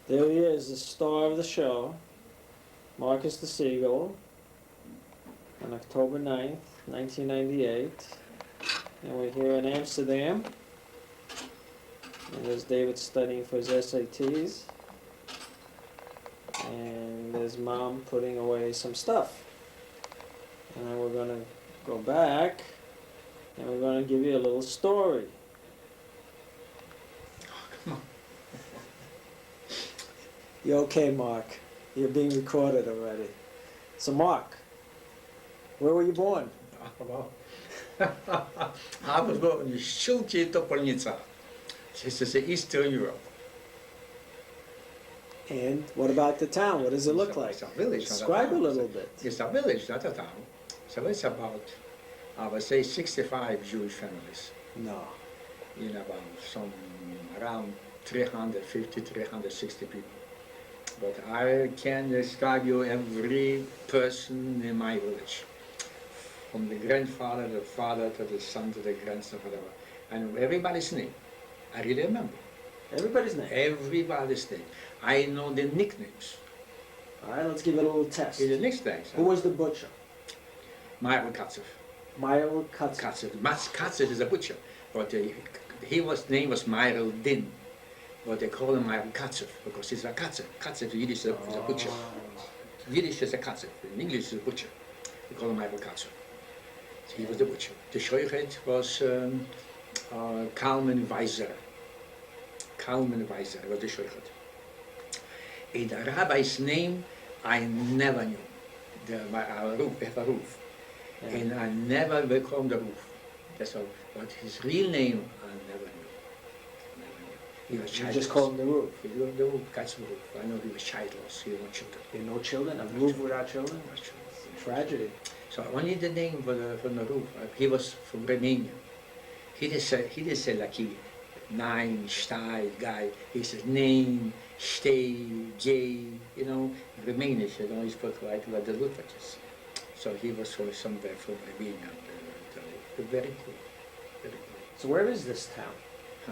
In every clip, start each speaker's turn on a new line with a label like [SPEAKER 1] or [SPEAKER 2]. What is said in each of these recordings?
[SPEAKER 1] There he is, the star of the show, Marcus the Seagull, on October 9th, 1998. And we're here in Amsterdam. And there's David studying for his SATs. And there's Mom putting away some stuff. And then we're going to go back and we're going to give you a little story.
[SPEAKER 2] Come on.
[SPEAKER 1] You okay, Mark? You're being recorded already. So, Mark, where were you born?
[SPEAKER 2] I was born in Shilki Topolnica. This is Eastern Europe.
[SPEAKER 1] And what about the town? What does it look like?
[SPEAKER 2] It's a village.
[SPEAKER 1] Describe a little bit.
[SPEAKER 2] It's a village, not a town. So it's about, I would say, 65 Jewish families.
[SPEAKER 1] No.
[SPEAKER 2] In about around 350, 360 people. But I can describe you every person in my village. From the grandfather, the father, to the son, to the grandson, whatever. And everybody's name. I really remember.
[SPEAKER 1] Everybody's name.
[SPEAKER 2] Everybody's name. I know the nicknames.
[SPEAKER 1] All right, let's give it a little test.
[SPEAKER 2] The nicknames.
[SPEAKER 1] Who was the butcher?
[SPEAKER 2] Myron Katzev.
[SPEAKER 1] Myron Katz.
[SPEAKER 2] Katzev is a butcher, but name was Myron Din, but they call him Myron Katzev because he's a Katzev. Katzev in Yiddish is a butcher. Yiddish is a Katzev. In English is a butcher. They call him Myron Katzev. So he was the butcher. The shoichet was Kalman Weiser. Kalman Weiser was the shoichet. In the rabbi's name, I never knew. Our roof, we have a roof.
[SPEAKER 1] Yeah.
[SPEAKER 2] And I never become the roof. That's all. But his real name, I never knew. He was
[SPEAKER 1] You
[SPEAKER 2] childless.
[SPEAKER 1] just call him the roof.
[SPEAKER 2] He was the roof, God's roof. I know he was childless. He had no children.
[SPEAKER 1] You had no children? A roof without children?
[SPEAKER 2] No children.
[SPEAKER 1] Tragedy.
[SPEAKER 2] So only the name from the roof. He was from Romania. He didn't say like he, nine, stai, guy. He said name, stay, gay, Romanian, he spoke like the Lutherans. So he was from somewhere from Romania. Very cool, very cool.
[SPEAKER 1] So where is this town?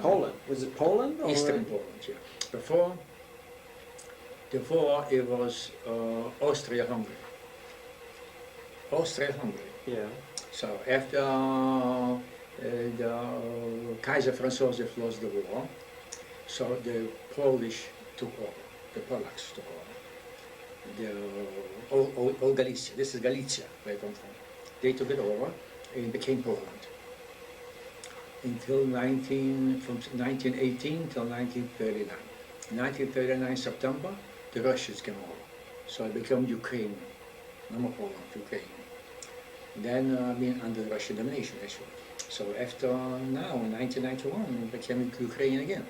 [SPEAKER 1] Poland. Was it Poland? Or
[SPEAKER 2] Eastern Poland, yeah. Before it was Austria-Hungary. Austria-Hungary.
[SPEAKER 1] Yeah.
[SPEAKER 2] So after the Kaiser Franz Joseph lost the war, so the Polish took over, the Polacks took over. All Galicia, this is Galicia, where I come from. They took it over and it became Poland. From 1918 till 1939. 1939 September, the Russians came over. So it became Ukraine, no more Poland, Ukraine. Then under Russian domination actually. So after now, in 1991, it became Ukraine again.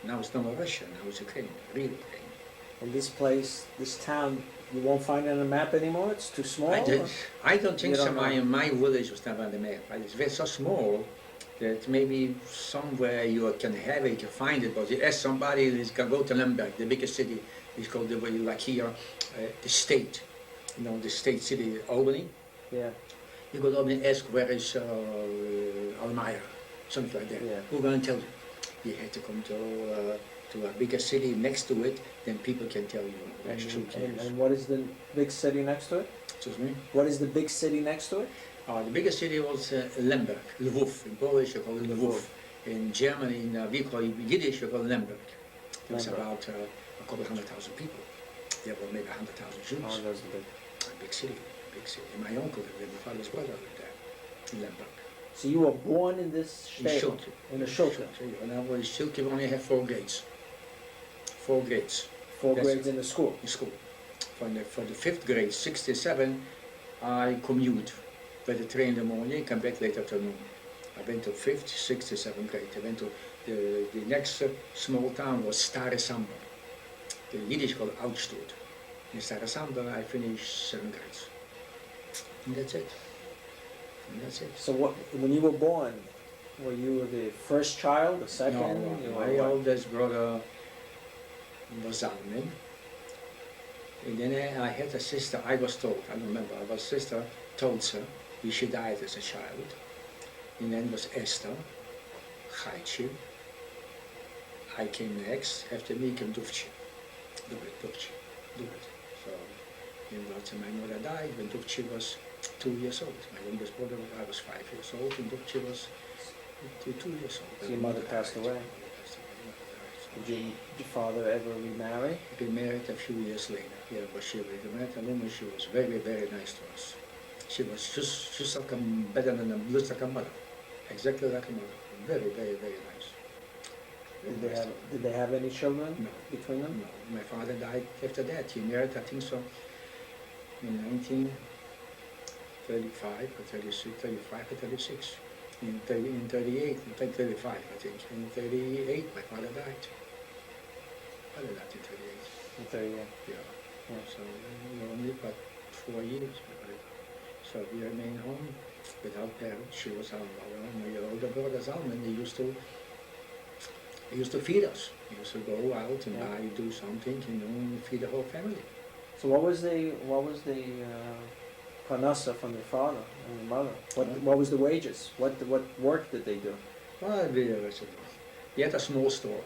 [SPEAKER 2] Now it's no more Russia, now it's Ukraine, real Ukraine.
[SPEAKER 1] And this place, this town, you won't find it on the map anymore? It's too small?
[SPEAKER 2] I don't think
[SPEAKER 1] You
[SPEAKER 2] so.
[SPEAKER 1] don't know?
[SPEAKER 2] My village was never on the map. It's very so small that maybe somewhere you can have it, you can find it, but you ask somebody, you can go to Lemberg, the biggest city, it's called like here, the state, the state city, Albany.
[SPEAKER 1] Yeah.
[SPEAKER 2] You go up and ask where is Almere, something like that.
[SPEAKER 1] Yeah.
[SPEAKER 2] Who's going to tell you? You have to come to a bigger city next to it, then people can tell you where Shulki is.
[SPEAKER 1] And what is the big city next to it?
[SPEAKER 2] Excuse me?
[SPEAKER 1] What is the big city next to it?
[SPEAKER 2] The biggest city was Lemberg, Lvov. In Polish you call it Lvov. In Germany, we call it Yiddish, you call it Lemberg. It was about a couple 100,000 people. There were maybe 100,000 Jews.
[SPEAKER 1] Oh, that's the big.
[SPEAKER 2] A big city, big city. And my uncle lived there, my father's brother lived there, in Lemberg.
[SPEAKER 1] So you were born in this
[SPEAKER 2] In
[SPEAKER 1] state?
[SPEAKER 2] Shulki.
[SPEAKER 1] In the Shulki.
[SPEAKER 2] When I was in Shulki, we only had 4 grades. 4 grades.
[SPEAKER 1] Four
[SPEAKER 2] That's
[SPEAKER 1] grades in the school?
[SPEAKER 2] In school. For the 5th grade, 67, I commute by the train in the morning, come back late afternoon. I went to 5th, 6th, 7th grade. I went to the next small town was Stare Samba. The Yiddish called Oudstoot. In Stare Samba, I finished 7th grades. And that's it. And that's it.
[SPEAKER 1] So when you were born, were you the first child, the second?
[SPEAKER 2] No,
[SPEAKER 1] You
[SPEAKER 2] my
[SPEAKER 1] were what?
[SPEAKER 2] oldest brother was Almin. And then I had a sister, I was told, I don't remember, our sister told her she died as a child. And then was Esther, Chaitje. I came next, after me came Duvche. Dukchi. So, when my mother died, when Dukchi was 2 years old. My youngest brother, I was 5 years old, and Dukchi was 2 years old.
[SPEAKER 1] So your mother passed away. Did your father ever remarry?
[SPEAKER 2] He married a few years later. Yeah, but she met a woman. She was very, very nice to us. She was just like better than looks like a mother, exactly like a mother. Very, very, very nice.
[SPEAKER 1] Did they have any children
[SPEAKER 2] No.
[SPEAKER 1] between them?
[SPEAKER 2] No, my father died after that. He married, I think so, in 1935 or 36, 35 or 36. In 38, in 35, I think. In 38, my father died. Father died in 38.
[SPEAKER 1] In 38.
[SPEAKER 2] Yeah. So we only got 4 years. So we remained home without parents. She was our mother. My older brother Zalman, he used to feed us. He used to go out and do something, and feed the whole family.
[SPEAKER 1] So what was the parnasa from your father and your mother? What was the wages? What work did they do?
[SPEAKER 2] Well, we had a small store,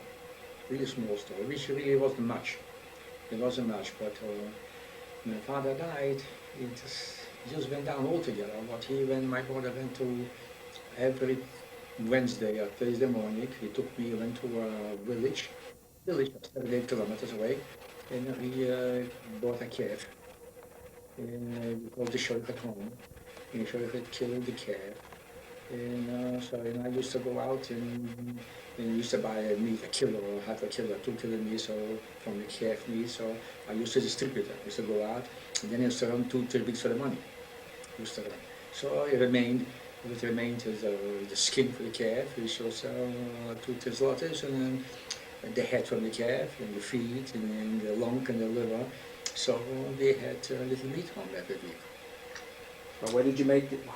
[SPEAKER 2] really small store, which really wasn't much. It wasn't much, but when my father died, it just went down altogether. But when my brother went to every Wednesday or Thursday morning, he went to a village 7-8 kilometers away, and he bought a calf. And we called the sheriff at home, and the sheriff had killed the calf. And I used to go out and used to buy meat, a kilo or half a kilo, 2 kilo meat, so from the calf meat. So I used to distribute it. I used to go out, and then I used to run 2-3 weeks for the money. So it remained as the skin for the calf, which was 2 zlotys, and then the head from the calf, and the feet, and then the lung and the liver. So they had a little meat home every week.
[SPEAKER 1] Well,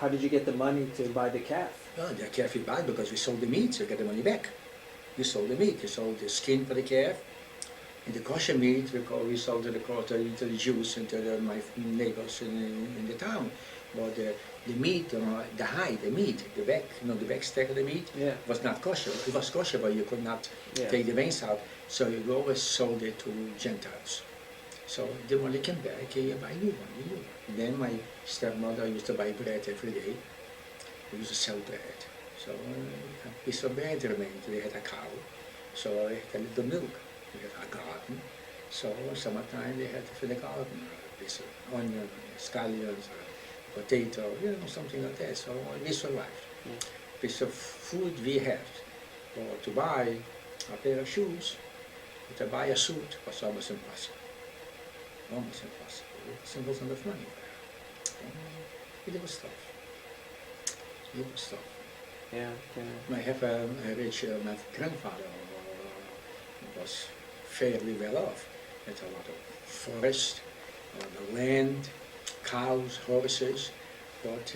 [SPEAKER 1] how did you get the money to buy the calf?
[SPEAKER 2] Well, the calf we buy because we sold the meat, so we get the money back. We sold the meat, we sold the skin for the calf, and the kosher meat we sold to the Jews and to my neighbors in the town. But the meat, the hide, the meat, the back, the back stack of the meat was not kosher. It was kosher, but you could not take the veins out, so you always sold it to Gentiles. So the money came back, you buy new one. Then my stepmother used to buy bread every day. We used to sell bread. So a piece of bread remained. We had a cow, so we had a little milk. We had a garden. So summertime we had for the garden, a piece of onion, scallions, potato, something like that. So we survived. Piece of food we had. Or to buy a pair of shoes, or to buy a suit was almost impossible. Almost impossible. It wasn't enough money there. It was tough. It was tough.
[SPEAKER 1] Yeah.
[SPEAKER 2] I have my grandfather was fairly well off. Had a lot of forest, the land, cows, horses, but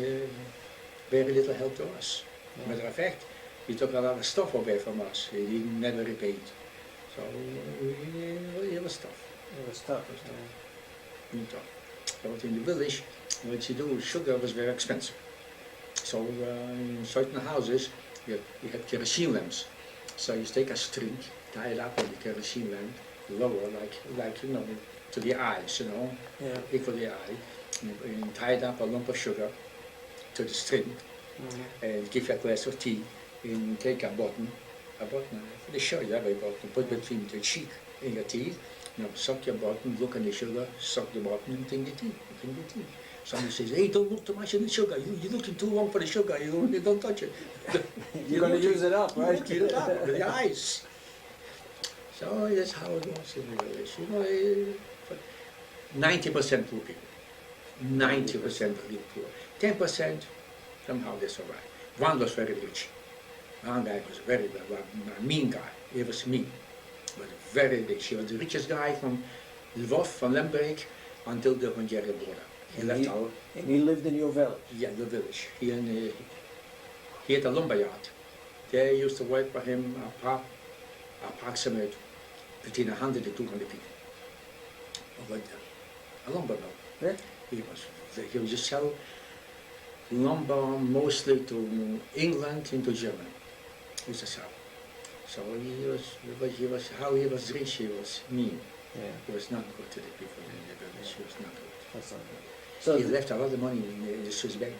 [SPEAKER 2] very little help to us. Matter of fact, he took a lot of stuff away from us. He never repaid. So it was tough.
[SPEAKER 1] It was tough.
[SPEAKER 2] But in the village, what you do, sugar was very expensive. So in certain houses, you had kerosene lamps. So you take a string, tie it up on the kerosene lamp, lower, like to the eyes, equal the eye, and tie it up a lump of sugar to the string, and give you a glass of tea, and take a button, they show you every button, put between the cheek and your teeth. Suck your button, look at the sugar, suck the button, and drink the tea. Somebody says, hey, don't look too much in the sugar. You're looking too long for the sugar. You don't touch it.
[SPEAKER 1] You're going to use it up, right?
[SPEAKER 2] Use it up with the eyes. So that's how it was in the village. 90% poor people. 90% really poor. 10% somehow they survived. One was very rich. One guy was very a mean guy. He was mean. But very rich. He was the richest guy from Lvov, from Lemberg, until the Hungarian border.
[SPEAKER 1] And he lived in your village?
[SPEAKER 2] Yeah, the village. He had a lumber yard. They used to work for him approximately between 100 and 200 people. A lumber mill. Yeah. He would just sell lumber mostly to England and to Germany. He used to sell. So he was rich, he was mean.
[SPEAKER 1] Yeah,
[SPEAKER 2] It was not good to the people in the village. It was not good.
[SPEAKER 1] that's not good. So,
[SPEAKER 2] He left a lot of money in the Swiss bank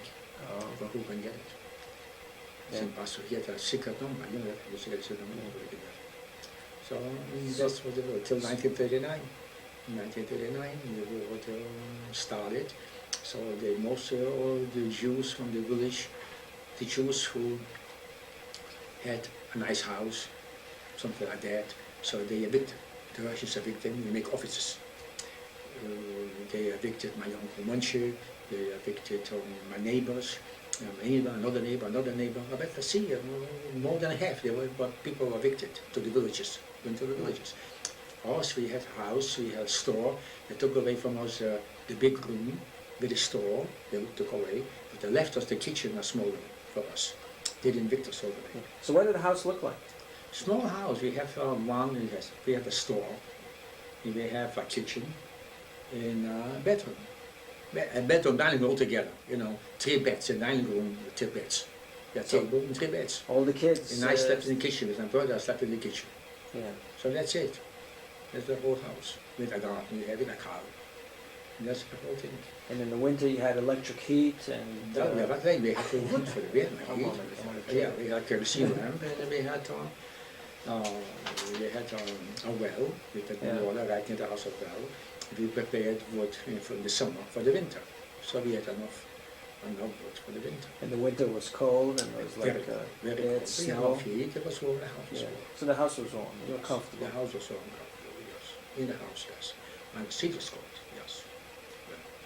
[SPEAKER 1] oh,
[SPEAKER 2] for who can get it. It's
[SPEAKER 1] yeah.
[SPEAKER 2] impossible. He had a secret number, you know, the secret number. So that was the war till 1939. In 1939, the war started. So most all the Jews from the village, the Jews who had a nice house, something like that, so they evicted. The Russians evicted them, they make offices. They evicted my uncle Muncher, they evicted my neighbors, my neighbor, another neighbor, another neighbor. I bet to see more than half but people were evicted to the villages, went to the villages. Us, we had a house, we had a store. They took away from us the big room with the store, they took away. But they left us the kitchen, a small room for us. They didn't evict us all the way.
[SPEAKER 1] So what did the house look like?
[SPEAKER 2] Small house, we have we have a store, we have a kitchen, and a bedroom. A bedroom, dining room all together, you know, 3 beds, a dining room, 2 beds. Yeah, table and 3 beds.
[SPEAKER 1] All the kids?
[SPEAKER 2] And I slept in the kitchen with my brother, I slept in the kitchen.
[SPEAKER 1] Yeah.
[SPEAKER 2] So that's it. That's the whole house. With a garden, we have a cow. And that's the whole thing.
[SPEAKER 1] And in the winter you had electric heat and...
[SPEAKER 2] Yeah, but then we had to wood for the winter.
[SPEAKER 1] Yeah,
[SPEAKER 2] we had kerosene lamp and we had a well with the water right in the house of well. We prepared wood from the summer for the winter. So we had enough wood for the winter.
[SPEAKER 1] And the winter was cold and it was like
[SPEAKER 2] very
[SPEAKER 1] yeah,
[SPEAKER 2] cold.
[SPEAKER 1] snow.
[SPEAKER 2] Heat, it was warm, the house was
[SPEAKER 1] Yeah.
[SPEAKER 2] warm.
[SPEAKER 1] So the house was warm, you were comfortable.
[SPEAKER 2] The house was so uncomfortable, yes. In the house, yes. And the seat was cold, yes.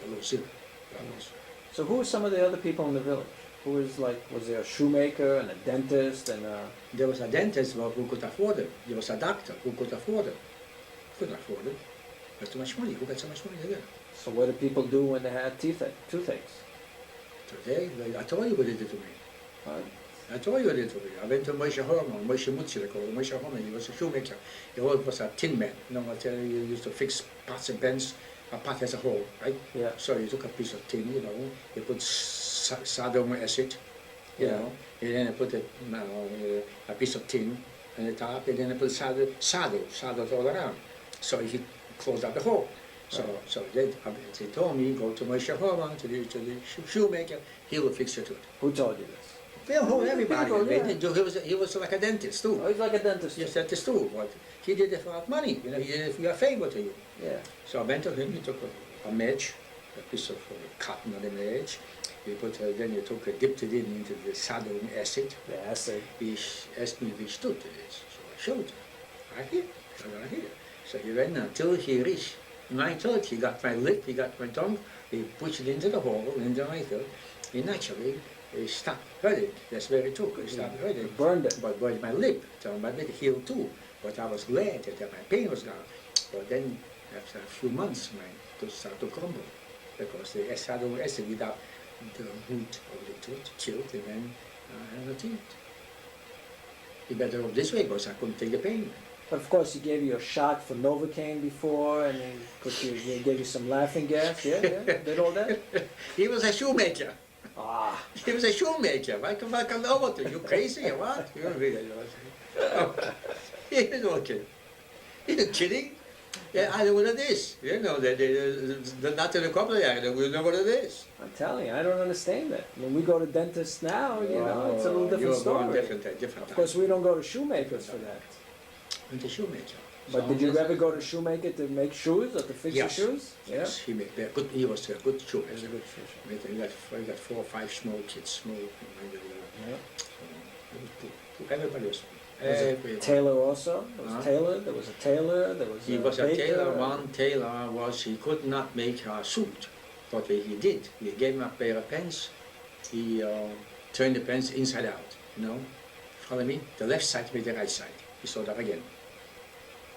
[SPEAKER 2] A little silver, that was.
[SPEAKER 1] So who were some of the other people in the village? Who was there a shoemaker and a dentist and a...
[SPEAKER 2] There was a dentist who could afford it. There was a doctor who could afford it. Couldn't afford it. But too much money. Who got so much money there?
[SPEAKER 1] So what did people do when they had toothaches?
[SPEAKER 2] Today, I told you what they did to me.
[SPEAKER 1] Right.
[SPEAKER 2] I told you what they did to me. I went to Moshe Horman, Moshe Mutzi, they called him. Moshe Horman, he was a shoemaker. He was a tin man. You know, I tell you, he used to fix pots and pans. A pot has a hole, right?
[SPEAKER 1] Yeah.
[SPEAKER 2] So you took a piece of tin, you know, you put sodium acid, you know, and then I put a piece of tin on the top, and then I put saddle all around. So he closed up the hole. So they told me, go to Moshe Horman, to the shoemaker, he will fix your tooth.
[SPEAKER 1] Who told you this?
[SPEAKER 2] Well, everybody.
[SPEAKER 1] People, yeah.
[SPEAKER 2] He was like a dentist too.
[SPEAKER 1] Oh, he's like a dentist.
[SPEAKER 2] Yes, dentist too, but he did it for money, you know, he did it for a favor to you.
[SPEAKER 1] Yeah.
[SPEAKER 2] So I went to him, he took a match, a piece of cotton on the match, then he dipped it into the sodium acid.
[SPEAKER 1] The acid.
[SPEAKER 2] He asked me which tooth it is, so I showed him, right here, So he went until he reached 9:30, he got my lip, he got my tongue, he pushed it into the hole, into my throat, and naturally, he stopped hurting. That's very true. He stopped hurting.
[SPEAKER 1] Burned it.
[SPEAKER 2] But my lip, so my lip healed too. But I was glad that my pain was gone. But then, after a few months, my tooth started to crumble because the acid without the root of the tooth killed, and then I had no teeth. It better off this way because I couldn't take the pain.
[SPEAKER 1] But of course, he gave you a shot for Novocaine before, and he gave you some laughing gas. Yeah, did all that.
[SPEAKER 2] He was a shoemaker.
[SPEAKER 1] Ah.
[SPEAKER 2] He was a shoemaker. Why come over to you? Crazy or what? You don't really know. He was okay. He's kidding. Yeah, I know what it is. You know, they're not in a couple of years. We know what it is.
[SPEAKER 1] I'm telling you, I don't understand that. When we go to dentists now, you know, it's a little different story.
[SPEAKER 2] Different.
[SPEAKER 1] Of course, we don't go to shoemakers for that.
[SPEAKER 2] And the shoemaker.
[SPEAKER 1] But did you ever go to shoemaker to make shoes or to fix your shoes?
[SPEAKER 2] Yes, he made good. He was a good shoemaker.
[SPEAKER 1] He was a good shoemaker.
[SPEAKER 2] He got 4 or 5 small kids.
[SPEAKER 1] Yeah.
[SPEAKER 2] Everybody was.
[SPEAKER 1] Tailor also. There was a tailor. There was a tailor. There was.
[SPEAKER 2] He was a tailor. One tailor was he could not make a suit, but he did. We gave him a pair of pants. He turned the pants inside out. You know, follow me. The left side with the right side. He saw that again.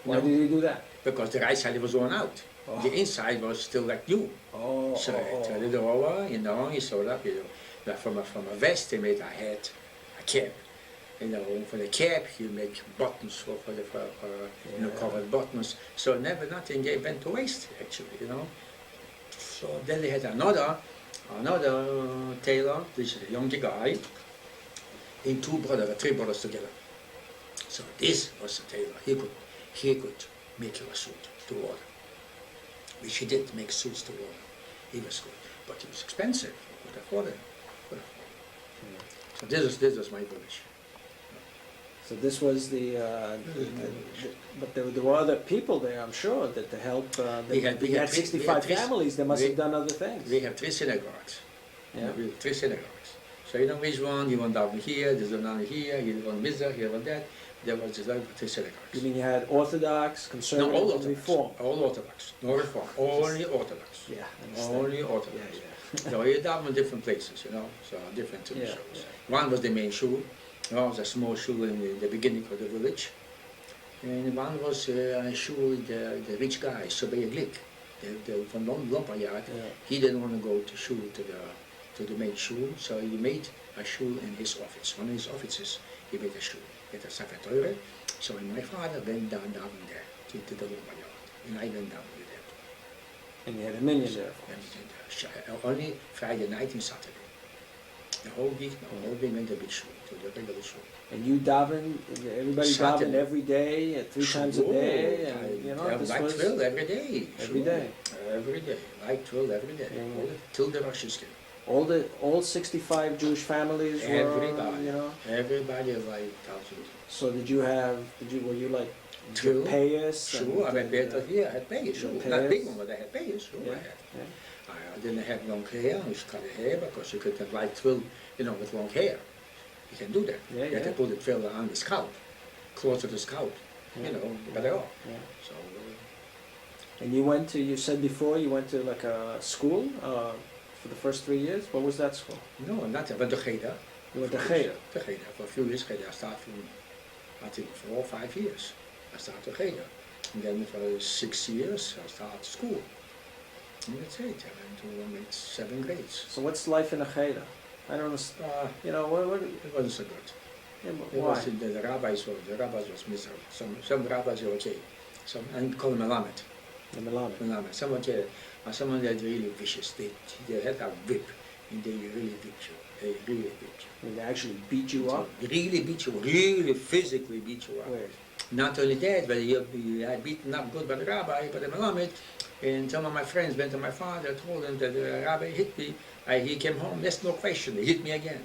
[SPEAKER 1] Why did he do that?
[SPEAKER 2] Because the right side was worn out. Oh. The inside was still like new.
[SPEAKER 1] Oh.
[SPEAKER 2] So he turned it over, you know, he saw that, you know. From a vest he made a hat, a cap. You know, for the cap he make buttons for covered buttons. So nothing went to waste actually, you know. So then they had another tailor, this is a young guy, and 3 brothers together. So this was the tailor. He could make you a suit. to order, which he did make suits to order. He was good, but it was expensive. Could afford it. Could afford it. So this was my village.
[SPEAKER 1] So this was but there were other people there, I'm sure, that to help.
[SPEAKER 2] We had
[SPEAKER 1] 65 families. They must have done other things.
[SPEAKER 2] We have 3 synagogues.
[SPEAKER 1] Yeah.
[SPEAKER 2] We have 3 synagogues. So you know which one, you want down here, there's another here, you want Mizrach, you want that. There was just like 3 synagogues.
[SPEAKER 1] You mean you had Orthodox,
[SPEAKER 2] No,
[SPEAKER 1] Conservative,
[SPEAKER 2] all
[SPEAKER 1] and
[SPEAKER 2] Orthodox.
[SPEAKER 1] Reform?
[SPEAKER 2] All Orthodox. No Reform. Only Orthodox.
[SPEAKER 1] Yeah, I understand.
[SPEAKER 2] Only Orthodox.
[SPEAKER 1] Yeah,
[SPEAKER 2] So you daven in different places, you know, so different two
[SPEAKER 1] Yeah,
[SPEAKER 2] shows.
[SPEAKER 1] yeah.
[SPEAKER 2] One was the main shul, one was a small shul in the beginning of the village, and one was a shul, the rich guy, Sobey Glick, from Lombard.
[SPEAKER 1] Yeah.
[SPEAKER 2] He didn't want to go to shul, to the main shul, so he made a shul in his office. One of his offices, he made a shul. He had a Sefer Torah, so my father went down there to the Lombard, and I went down with him.
[SPEAKER 1] And you had a million there.
[SPEAKER 2] Only Friday night and Saturday. The whole week went to the big shul, to the regular shul.
[SPEAKER 1] And you daven, everybody davened every day, 3 times a day, and you know, this
[SPEAKER 2] like
[SPEAKER 1] was
[SPEAKER 2] 12 every day.
[SPEAKER 1] every day.
[SPEAKER 2] Every day, like 12 every day,
[SPEAKER 1] Yeah.
[SPEAKER 2] till the Rosh Hashanah.
[SPEAKER 1] All 65 Jewish families were,
[SPEAKER 2] Everybody,
[SPEAKER 1] you know.
[SPEAKER 2] everybody like 1,000.
[SPEAKER 1] So were you like
[SPEAKER 2] True.
[SPEAKER 1] payas?
[SPEAKER 2] Sure, I had better here, I had payers, sure. Not big one, but I had payers, sure
[SPEAKER 1] Yeah,
[SPEAKER 2] I had.
[SPEAKER 1] yeah.
[SPEAKER 2] I didn't have long hair, I used to cut the hair because you couldn't like twill, you know, with long hair. You can do that.
[SPEAKER 1] Yeah,
[SPEAKER 2] You have to
[SPEAKER 1] yeah.
[SPEAKER 2] put the twill on the scalp, close to the scalp,
[SPEAKER 1] Yeah.
[SPEAKER 2] you know, better off.
[SPEAKER 1] Yeah.
[SPEAKER 2] So,
[SPEAKER 1] And you said before you went to like a school for the first 3 years. What was that school?
[SPEAKER 2] no, not, I went to Cheder.
[SPEAKER 1] You went to Cheder.
[SPEAKER 2] To Cheder, for a few years Cheder. I started from, I think, 4 or 5 years. I started to Cheder. And then for 6 years, I started school. And that's it, I went to 7 grades.
[SPEAKER 1] So what's life in a Cheder? I don't understand. You know, what
[SPEAKER 2] It wasn't so good.
[SPEAKER 1] yeah,
[SPEAKER 2] It
[SPEAKER 1] why?
[SPEAKER 2] was, the rabbis was miserable. Some rabbis were okay. Some, and we call them Melamed.
[SPEAKER 1] The Milan.
[SPEAKER 2] Melamed. Some were okay. And some were really vicious. They had a whip, and they really beat you. They really beat you.
[SPEAKER 1] They actually beat you up?
[SPEAKER 2] They really beat you, really physically beat you up.
[SPEAKER 1] Where?
[SPEAKER 2] Not only that, but you had beaten up good by the rabbi, by the Melamed, and some of my friends went to my father, told him that the rabbi hit me. He came home, there's no question, he hit me again.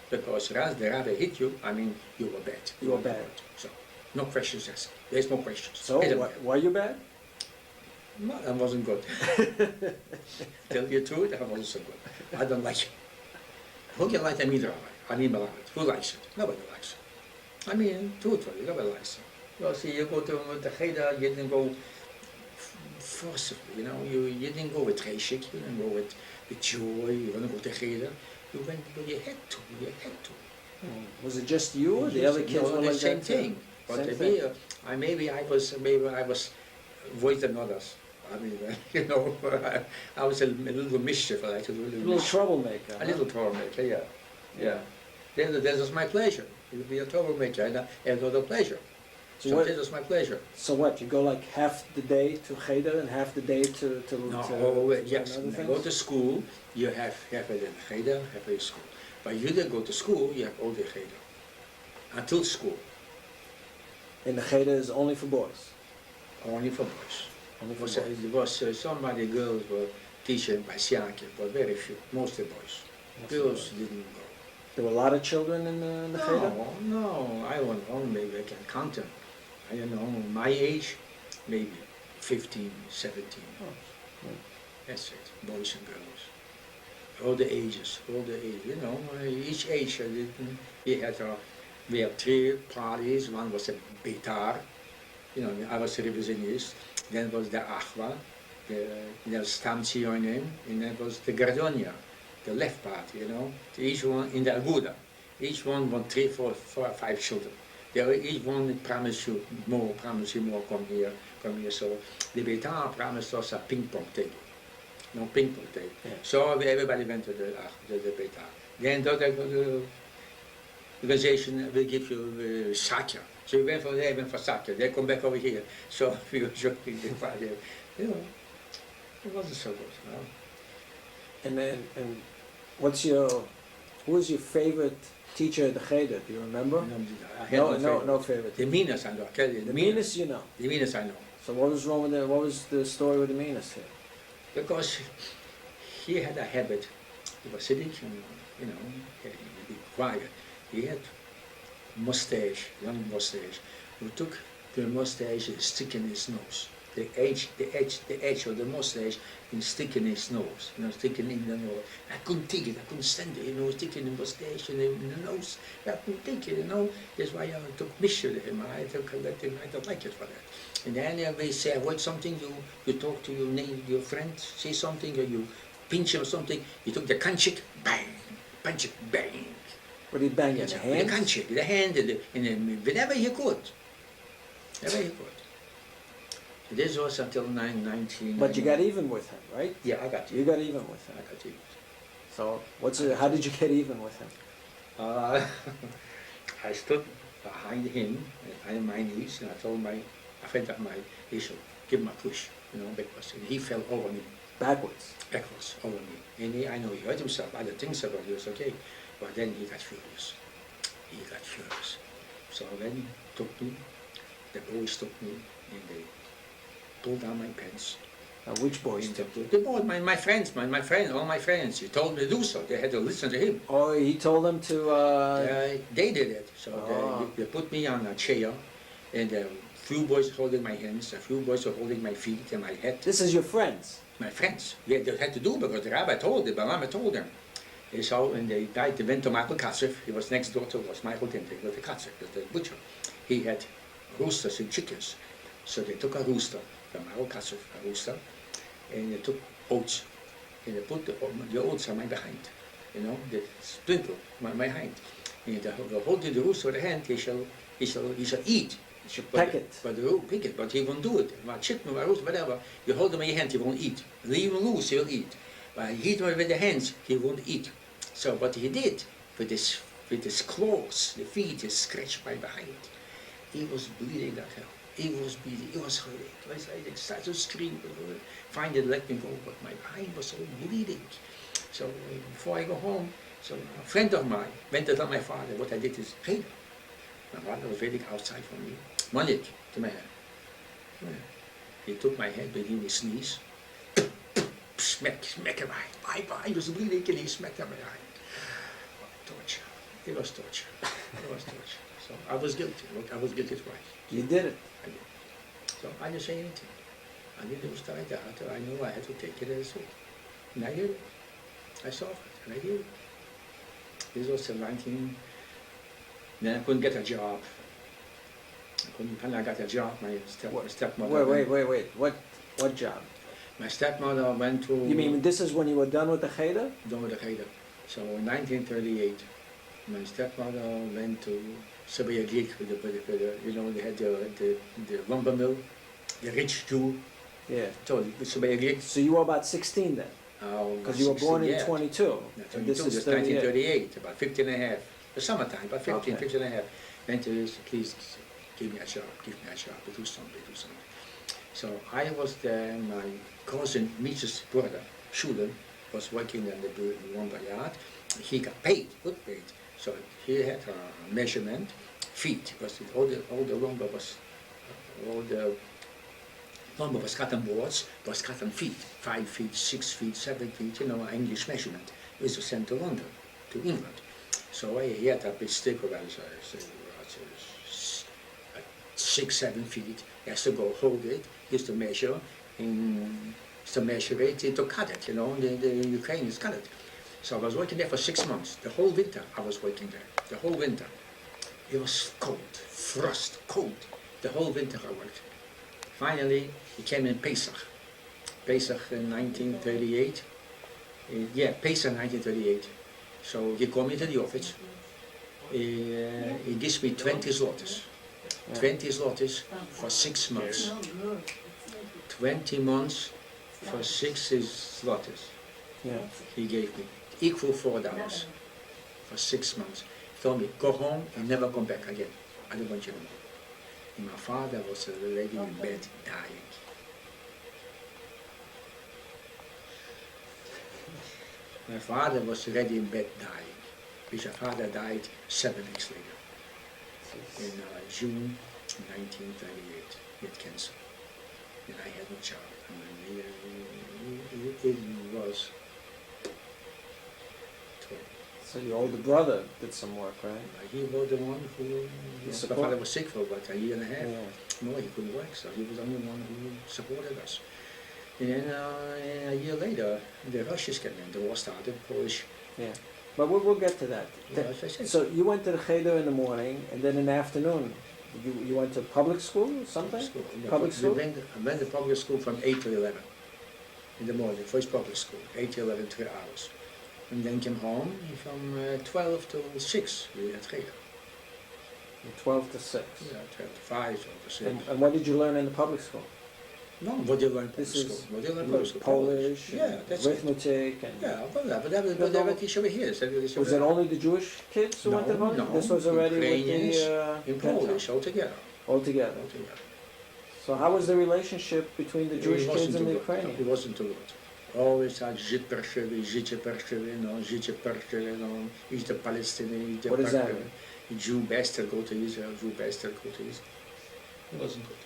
[SPEAKER 2] Because once the rabbi hit you, I mean, you were bad.
[SPEAKER 1] You were bad.
[SPEAKER 2] So, no questions asked. There's no questions.
[SPEAKER 1] So,
[SPEAKER 2] Hit him again.
[SPEAKER 1] were you bad?
[SPEAKER 2] No, that wasn't good. Tell you the truth, that wasn't so good. I don't like it. Who can like them either, rabbi? I mean, Melamed. Who likes it? Nobody likes it. I mean, truthfully, nobody likes it. Well, see, you go to the Cheder, you didn't go forcibly, you know, you didn't go with Treshik, you didn't go with joy, you didn't go to Cheder. You went, but you had to.
[SPEAKER 1] Was it just you or the other kids
[SPEAKER 2] No,
[SPEAKER 1] were
[SPEAKER 2] the
[SPEAKER 1] like
[SPEAKER 2] same
[SPEAKER 1] that too?
[SPEAKER 2] thing. But
[SPEAKER 1] Same
[SPEAKER 2] maybe,
[SPEAKER 1] thing.
[SPEAKER 2] maybe I was worse than others. I mean, you know, I was a little mischief, I like to do a
[SPEAKER 1] A
[SPEAKER 2] little
[SPEAKER 1] little
[SPEAKER 2] mischief.
[SPEAKER 1] troublemaker.
[SPEAKER 2] A little troublemaker, yeah. Yeah. Then this was my pleasure. It would be a troublemaker and another pleasure. So
[SPEAKER 1] what-
[SPEAKER 2] this was my pleasure.
[SPEAKER 1] So what, you go like half the day to Cheder and half the day to
[SPEAKER 2] Yes,
[SPEAKER 1] learn
[SPEAKER 2] when
[SPEAKER 1] other
[SPEAKER 2] you go
[SPEAKER 1] things?
[SPEAKER 2] to school, you have it in Cheder, have it in school. But you didn't go to school, you have all the Cheder. Until school,
[SPEAKER 1] And the Cheder is only for boys?
[SPEAKER 2] only for boys.
[SPEAKER 1] Only for
[SPEAKER 2] There
[SPEAKER 1] boys?
[SPEAKER 2] was somebody, girls were teaching by Siaki, but very few, mostly boys.
[SPEAKER 1] Mostly
[SPEAKER 2] Girls
[SPEAKER 1] boys.
[SPEAKER 2] didn't go.
[SPEAKER 1] There were a lot of children in the Cheder?
[SPEAKER 2] No, I don't know, maybe I can count them. I don't know, my age, maybe 15, 17.
[SPEAKER 1] Oh, yeah.
[SPEAKER 2] That's it, boys and girls. All the ages, you know, each age, we have 3 parties. One was a Beitar, you know, I was a revisionist. Then was the Achwa, the Stamzionim, and then was the Gardonia, the left party, you know. Each one in the Aguda. Each one won 3, 4, 5 children. Each one promised you more, come here. So the Beitar promised us a ping pong table. No ping pong table.
[SPEAKER 1] Yeah.
[SPEAKER 2] So everybody went to the Beitar. Then the organization will give you Satya. So we went for there, went for Satya. They come back over here. So we were joking the party. You know, it wasn't so good. No?
[SPEAKER 1] And who was your favorite teacher at the Cheder? Do you remember?
[SPEAKER 2] I had
[SPEAKER 1] No,
[SPEAKER 2] favorite.
[SPEAKER 1] no favorite.
[SPEAKER 2] The Minas I know.
[SPEAKER 1] The Minas you know.
[SPEAKER 2] The Minas I know.
[SPEAKER 1] So what was wrong with it? What was the story with the meanness here?
[SPEAKER 2] Because he had a habit. He was sitting and, he'd be quiet. He had mustache, young mustache. He took the mustache and stick in his nose. The edge of the mustache and stick in his nose, sticking in the nose. I couldn't take it, I couldn't stand it, sticking the mustache in the nose. I couldn't take it, That's why I took mission to him. I don't like it for that. And then they say, avoid something, you talk to your friend, say something, or you pinch him or something, you took the kanchik, bang, punch it, bang.
[SPEAKER 1] What did he bang in the hand?
[SPEAKER 2] The kanchik, the hand, and whenever he could. Whenever he could. This was until 19.
[SPEAKER 1] But you got even with him, right?
[SPEAKER 2] Yeah, I got
[SPEAKER 1] You got even with him.
[SPEAKER 2] I got even.
[SPEAKER 1] So how did you get even with him?
[SPEAKER 2] I stood behind him, on my knees, and I told a friend of mine, he should give him a push, because he fell over me.
[SPEAKER 1] Backwards
[SPEAKER 2] over me. And I know he hurt himself, other things about it was okay, but then he got furious. So then he took me, the boys took me, and they pulled down my pants.
[SPEAKER 1] Which boys?
[SPEAKER 2] The boys, my friends, all my friends. He told me to do so. They had to listen to him.
[SPEAKER 1] Oh, he told them to...
[SPEAKER 2] They did it. So they put me on a chair, and a few boys holding my hands, a few boys were holding my feet and my head.
[SPEAKER 1] This is your friends?
[SPEAKER 2] My friends. They had to do because the rabbi told them, the Balama told them. And they went to Michael Katzef. He was next door to us, Michael didn't take the Katzef, the butcher. He had roosters and chickens. So they took a rooster, from Michael Katzef, a rooster, and they took oats. And they put the oats on my behind, the splinter on my behind. And they hold the rooster with the hand, he shall eat.
[SPEAKER 1] You should peck it.
[SPEAKER 2] Pick it, but he won't do it. My chicken, my rooster, whatever, you hold him in your hand, he won't eat. Leave him loose, he'll eat. But he hit him with the hands, he won't eat. So what he did, with his claws, the feet, he scratched my behind. He was bleeding like hell. He was bleeding, he was hurting. I started to scream, finally let me go, but my behind was all bleeding. So before I go home, so a friend of mine went to tell my father what I did is, hey, my father was waiting outside for me. Malik, come here. He took my head between his knees, smack him my behind was bleeding and he smacked him behind. Torture. It was torture. So I was guilty. I was guilty twice.
[SPEAKER 1] You did it.
[SPEAKER 2] I did. So I didn't say anything. I didn't do stuff like that. I knew I had to take it as a sword. And I did it. I saw it, and I did it. This was in 19... Then I couldn't get a job. I got a job, my stepmother...
[SPEAKER 1] Wait. What job?
[SPEAKER 2] My stepmother went to...
[SPEAKER 1] You mean this is when you were done with the cheder?
[SPEAKER 2] Done with the cheder. So in 1938, my stepmother went to Sabaya Greek with they had the lumber mill, the rich Jew.
[SPEAKER 1] Yeah.
[SPEAKER 2] So Sabaya Greek.
[SPEAKER 1] So you were about 16 then? Because you were born in 22.
[SPEAKER 2] Yeah, 22, this is 1938, about 15 and a half. The summertime, about 15 and a half. Went to this, please give me a job, to do something. So I was there, my cousin, Mitch's brother, Schulen, was working in the lumber yard. He got paid, good paid. So he had a measurement, feet, because all the lumber was cut on boards, was cut on feet, 5 feet, 6 feet, 7 feet, English measurement. It was sent to London, to England. So he had a big stick about 6, 7 feet. He has to go hold it, he has to measure, and to measure it, to cut it, the Ukrainians cut it. So I was working there for 6 months. The whole winter I was working there, the whole winter. It was cold, frost, cold. The whole winter I worked. Finally, he came in Pesach in 1938. Pesach 1938. So he called me to the office. He gives me 20 zlotys. 20 zlotys for 6 months. 20 months for 6 zlotys.
[SPEAKER 1] Yeah.
[SPEAKER 2] He gave me, equal $4 for 6 months. He told me, go home and never come back again. I don't want you to know. And my father was laying in bed dying. My father was already in bed dying. Because my father died 7 weeks later. In June 1938, with cancer. and I had no job. I mean, it was 20.
[SPEAKER 1] So your older brother did some work, right?
[SPEAKER 2] He was the one who, my
[SPEAKER 1] support-
[SPEAKER 2] father was sick for about a year and a half.
[SPEAKER 1] Yeah.
[SPEAKER 2] No, he couldn't work, so he was the only one who supported us. And then a year later, the Russians came in, the war started, Polish.
[SPEAKER 1] Yeah. But we'll get to that.
[SPEAKER 2] Yeah, as I said.
[SPEAKER 1] So you went to the cheder in the morning, and then in the afternoon, you went to public school or something?
[SPEAKER 2] School.
[SPEAKER 1] Public school?
[SPEAKER 2] I went to public school from 8 to 11 in the morning, first public school, 8 to 11, 3 hours. And then came home from 12 to 6, we had cheder.
[SPEAKER 1] From 12 to 6.
[SPEAKER 2] Yeah, 12 to 5, 12 to 6.
[SPEAKER 1] And what did you learn in the public school?
[SPEAKER 2] No, what do you learn in public
[SPEAKER 1] This
[SPEAKER 2] school?
[SPEAKER 1] is
[SPEAKER 2] What do you learn in
[SPEAKER 1] like
[SPEAKER 2] public school?
[SPEAKER 1] Polish, and
[SPEAKER 2] Yeah, that's it.
[SPEAKER 1] arithmetic, and
[SPEAKER 2] Yeah, but they were teaching over here.
[SPEAKER 1] was it only the Jewish kids who went to
[SPEAKER 2] No,
[SPEAKER 1] public?
[SPEAKER 2] no,
[SPEAKER 1] This was already with
[SPEAKER 2] Ukrainians
[SPEAKER 1] the
[SPEAKER 2] in Polish altogether.
[SPEAKER 1] altogether.
[SPEAKER 2] Altogether.
[SPEAKER 1] So how was the relationship between the Jewish
[SPEAKER 2] It wasn't
[SPEAKER 1] kids and
[SPEAKER 2] too
[SPEAKER 1] the
[SPEAKER 2] good.
[SPEAKER 1] Ukrainians?
[SPEAKER 2] It wasn't too good. Always had życie perszywy, iść Palestine,
[SPEAKER 1] What does that mean?
[SPEAKER 2] Jew bastard go to Israel, Jew bastard go to Israel. It wasn't good.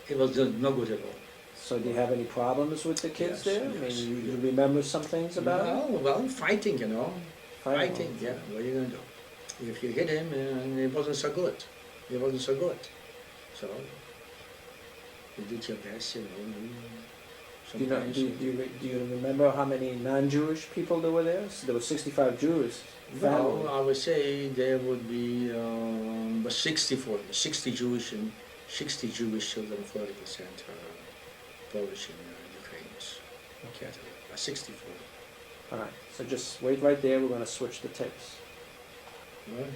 [SPEAKER 2] It was no good at all.
[SPEAKER 1] So do you have any problems with the kids
[SPEAKER 2] Yes,
[SPEAKER 1] there?
[SPEAKER 2] yes,
[SPEAKER 1] I mean, you
[SPEAKER 2] yeah.
[SPEAKER 1] remember some things about it?
[SPEAKER 2] Well, fighting,
[SPEAKER 1] Fighting.
[SPEAKER 2] yeah, what are you going to do? If you hit him, it wasn't so good. It wasn't so good. So, you did your best,
[SPEAKER 1] Do you, know,
[SPEAKER 2] sometimes.
[SPEAKER 1] do you remember how many non-Jewish people there were there? So there were 65 Jews.
[SPEAKER 2] Well, I would say there would be 60 Jewish and 60 Jewish children, 40% Polish and Ukrainians.
[SPEAKER 1] Okay.
[SPEAKER 2] 60-40.
[SPEAKER 1] All right. So just wait right there. We're going to switch the tapes.
[SPEAKER 2] Well,